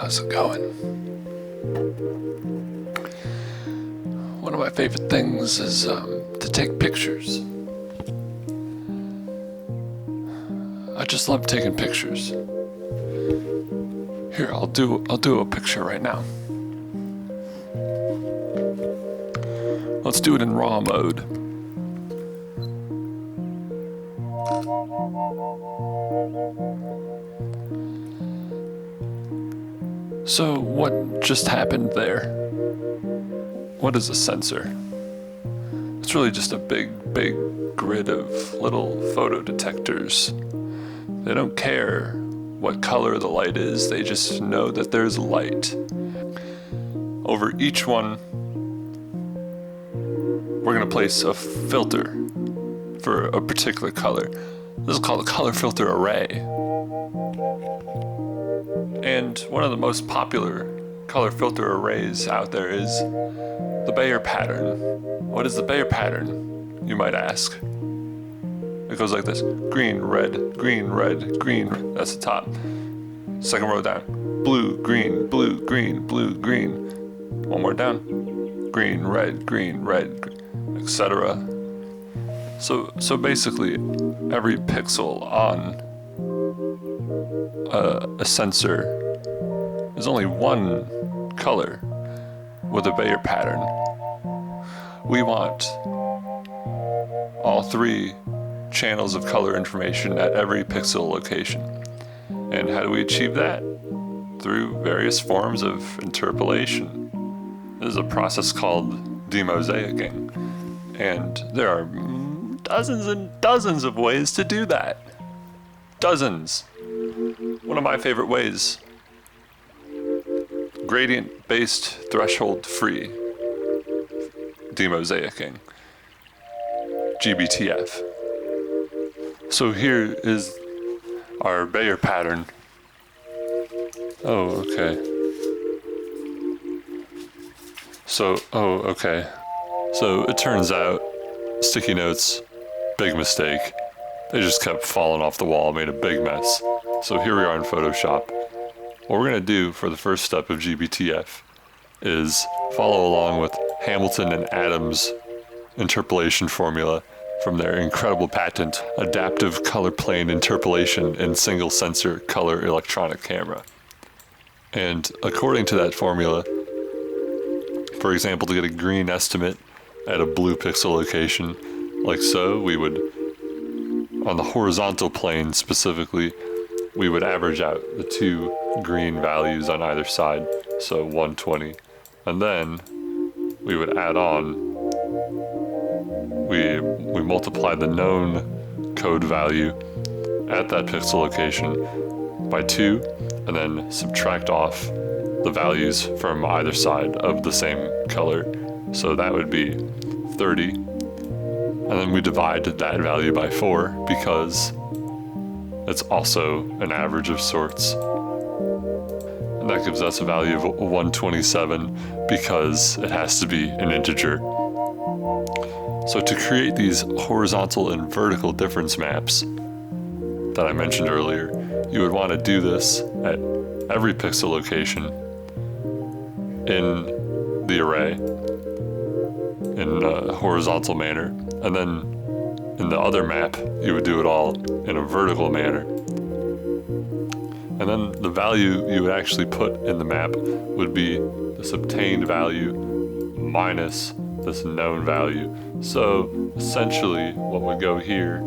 how's it going? One of my favorite things is to take pictures. I just love taking pictures. Here, I'll do a picture right now. Let's do it in RAW mode. So what just happened there? What is a sensor? It's really just a big grid of little photo detectors. They don't care what color the light is, they just know that there's light. Over each one, we're going to place a filter for a particular color. This is called a color filter array. And one of the most popular color filter arrays out there is the Bayer pattern. What is the Bayer pattern, you might ask? It goes like this: green, red, green, red, green. That's the top. Second row down: blue, green, blue, green, blue, green. One more down: green, red, etc. So basically, every pixel on a sensor is only one color with a Bayer pattern. We want all three channels of color information at every pixel location. And how do we achieve that? Through various forms of interpolation. This is a process called demosaicing, and there are dozens and dozens of ways to do that. Dozens. One of my favorite ways: gradient-based, threshold-free demosaicing, GTBF. So here is our Bayer pattern. Oh, okay. So it turns out, sticky notes, big mistake. They just kept falling off the wall, made a big mess. So here we are in Photoshop. What we're gonna do for the first step of GTBF is follow along with Hamilton and Adams' interpolation formula from their incredible patent, Adaptive Color Plane Interpolation in Single Sensor Color Electronic Camera. And according to that formula, for example, to get a green estimate at a blue pixel location, like so, we would, on the horizontal plane specifically, we would average out the two green values on either side, so 120. And then we would add on, we multiply the known code value at that pixel location by 2, and then subtract off the values from either side of the same color. So that would be 30. And then we divide that value by 4 because it's also an average of sorts. And that gives us a value of 127 because it has to be an integer. So to create these horizontal and vertical difference maps that I mentioned earlier, you would want to do this at every pixel location in the array in a horizontal manner, and then in the other map you would do it all in a vertical manner. And then the value you would actually put in the map would be this obtained value minus this known value. So essentially what would go here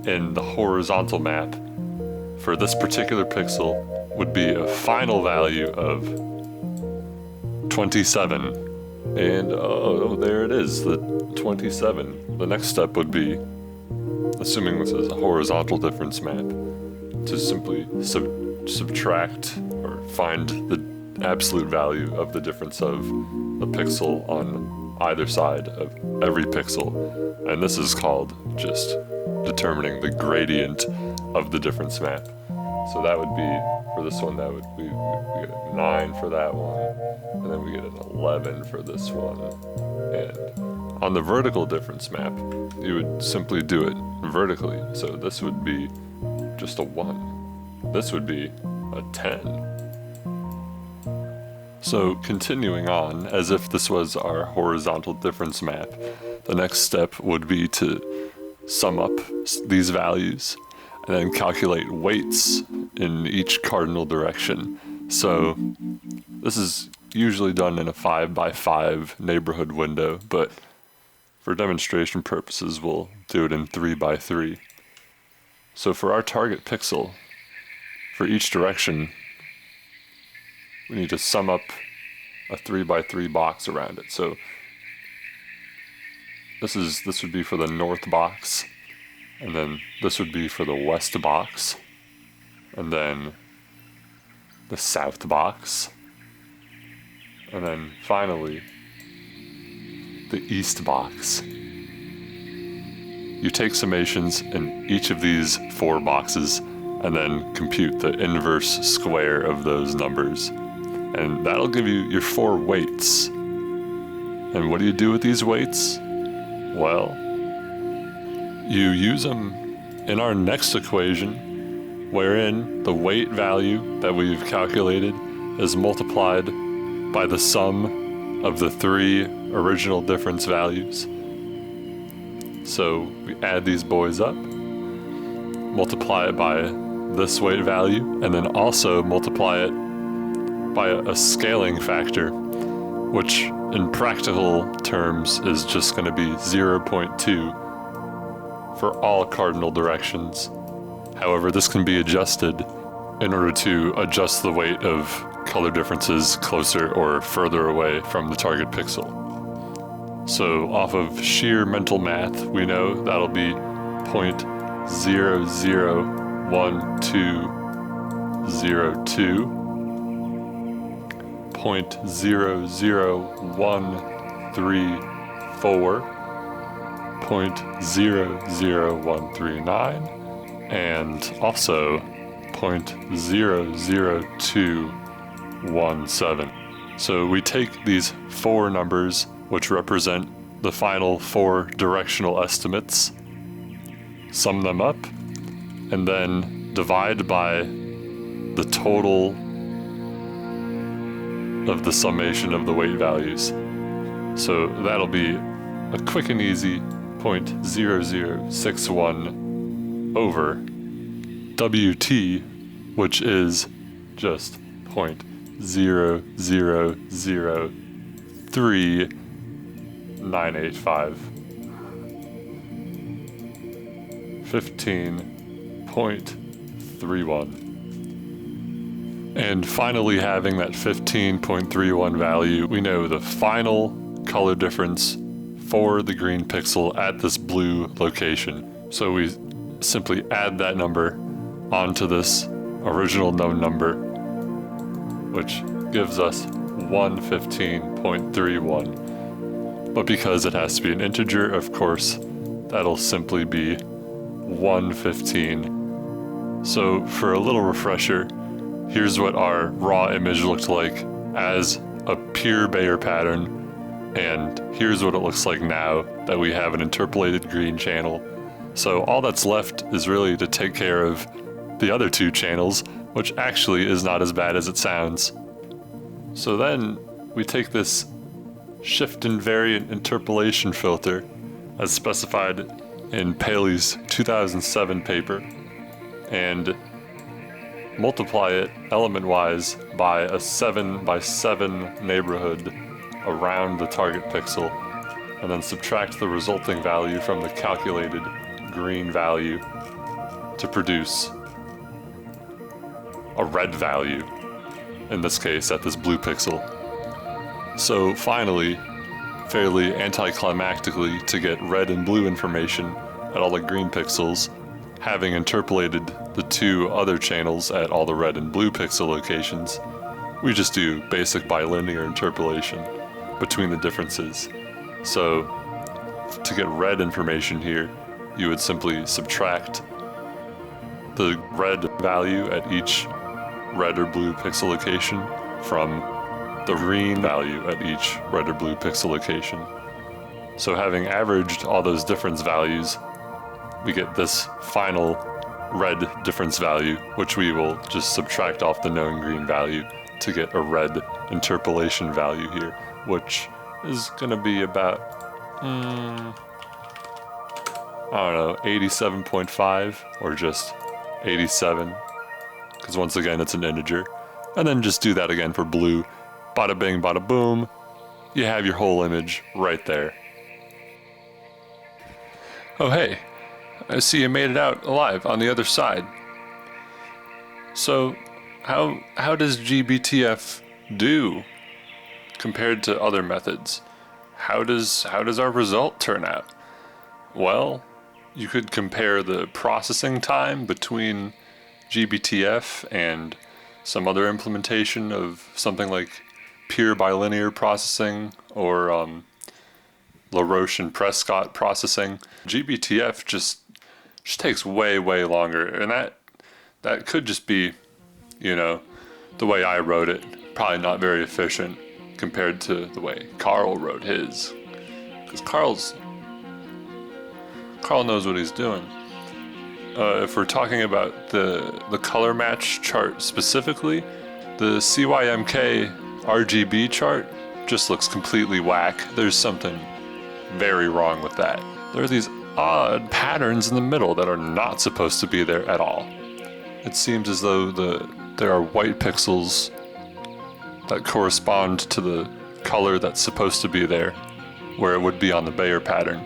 in the horizontal map for this particular pixel would be a final value of 27. And oh, there it is, the 27. The next step would be, assuming this is a horizontal difference map, to simply subtract or find the absolute value of the difference of a pixel on either side of every pixel. And this is called just determining the gradient of the difference map. So that would be, for this one, that would we get a 9 for that one, and then we get an 11 for this one. And on the vertical difference map, you would simply do it vertically. So this would be just a 1. This would be a 10. So continuing on, as if this was our horizontal difference map, the next step would be to sum up these values and then calculate weights in each cardinal direction. So this is usually done in a 5x5 neighborhood window, but for demonstration purposes, we'll do it in 3x3. So for our target pixel, for each direction, we need to sum up a 3x3 box around it. So this would be for the north box, and then this would be for the west box, and then the south box, and then finally the east box. You take summations in each of these 4 boxes and then compute the inverse square of those numbers. And that'll give you your 4 weights. And what do you do with these weights? Well, you use them in our next equation, wherein the weight value that we've calculated is multiplied by the sum of the 3 original difference values. So we add these boys up, multiply it by this weight value, and then also multiply it by a scaling factor, which in practical terms is just going to be 0.2 for all cardinal directions. However, this can be adjusted in order to adjust the weight of color differences closer or further away from the target pixel. So off of sheer mental math, we know that'll be 0.001202, 0.00134, 0.00139, and also 0.00217. So we take these 4 numbers, which represent the final 4 directional estimates, sum them up, and then divide by the total of the summation of the weight values. So that'll be a quick and easy 0.0061 over WT, which is just 0.0003985. 15.31. And finally, having that 15.31 value, we know the final color difference for the green pixel at this blue location. So we simply add that number onto this original known number, which gives us 115.31. But because it has to be an integer, of course, that'll simply be 115. So for a little refresher, here's what our raw image looked like as a pure Bayer pattern, and here's what it looks like now that we have an interpolated green channel. So all that's left is really to take care of the other 2 channels, which actually is not as bad as it sounds. So then we take this shift invariant interpolation filter as specified in Paley's 2007 paper and multiply it element-wise by a 7x7 neighborhood around the target pixel, and then subtract the resulting value from the calculated green value to produce a red value, in this case at this blue pixel. So finally, fairly anticlimactically, to get red and blue information at all the green pixels, having interpolated the 2 other channels at all the red and blue pixel locations, we just do basic bilinear interpolation between the differences. So to get red information here, you would simply subtract the red value at each red or blue pixel location from the green value at each red or blue pixel location. So having averaged all those difference values, we get this final red difference value, which we will just subtract off the known green value to get a red interpolation value here, which is going to be about, I don't know, 87.5 or just 87, because once again it's an integer. And then just do that again for blue. Bada bing, bada boom. You have your whole image right there. Oh hey, I see you made it out alive on the other side. So, how does GBTF do compared to other methods? How does our result turn out? Well, you could compare the processing time between GBTF and some other implementation of something like pure bilinear processing or LaRoche and Prescott processing. GBTF just takes way longer, and that could just be, you know, the way I wrote it. Probably not very efficient compared to the way Carl wrote his, because Carl knows what he's doing. If we're talking about the color match chart specifically, the CYMK RGB chart just looks completely whack. There's something very wrong with that. There are these odd patterns in the middle that are not supposed to be there at all. It seems as though there are white pixels that correspond to the color that's supposed to be there, where it would be on the Bayer pattern,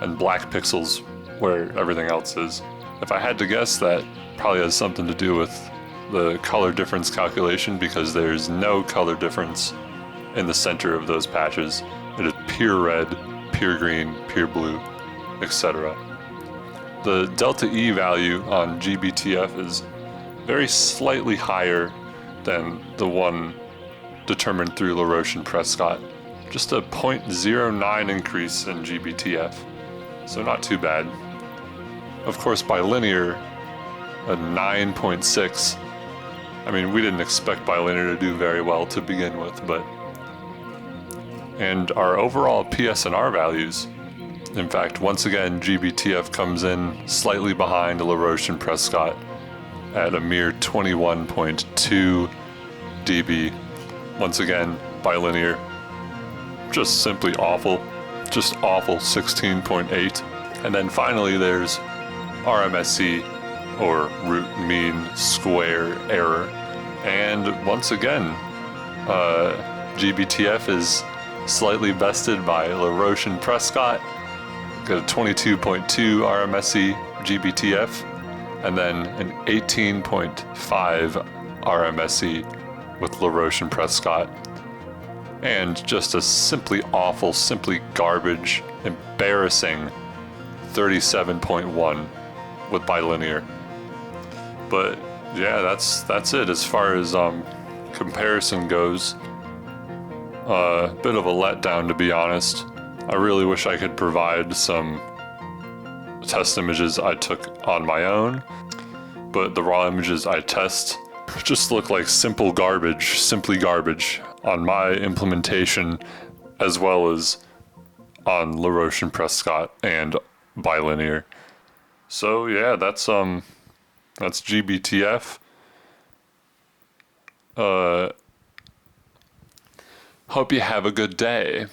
and black pixels where everything else is. If I had to guess, that probably has something to do with the color difference calculation, because there's no color difference in the center of those patches. It is pure red, pure green, pure blue, etc. The delta E value on GBTF is very slightly higher than the one determined through LaRoche and Prescott. Just a 0.09 increase in GBTF, so not too bad. Of course, bilinear, a 9.6. I mean, we didn't expect bilinear to do very well to begin with, but... And our overall PSNR values, in fact, once again, GBTF comes in slightly behind LaRoche and Prescott at a mere 21.2 dB. Once again, bilinear, just simply awful. Just awful, 16.8. And then finally there's RMSE, or root mean square error. And once again, GBTF is slightly bested by LaRoche and Prescott. Got a 22.2 RMSE GBTF, and then an 18.5 RMSE with LaRoche and Prescott. And just a simply awful, simply garbage, embarrassing 37.1 with bilinear. But yeah, that's it as far as comparison goes. Bit of a letdown, to be honest. I really wish I could provide some test images I took on my own, but the raw images I test just look like simply garbage on my implementation, as well as on LaRoche and Prescott and bilinear. So yeah, that's GBTF. Hope you have a good day.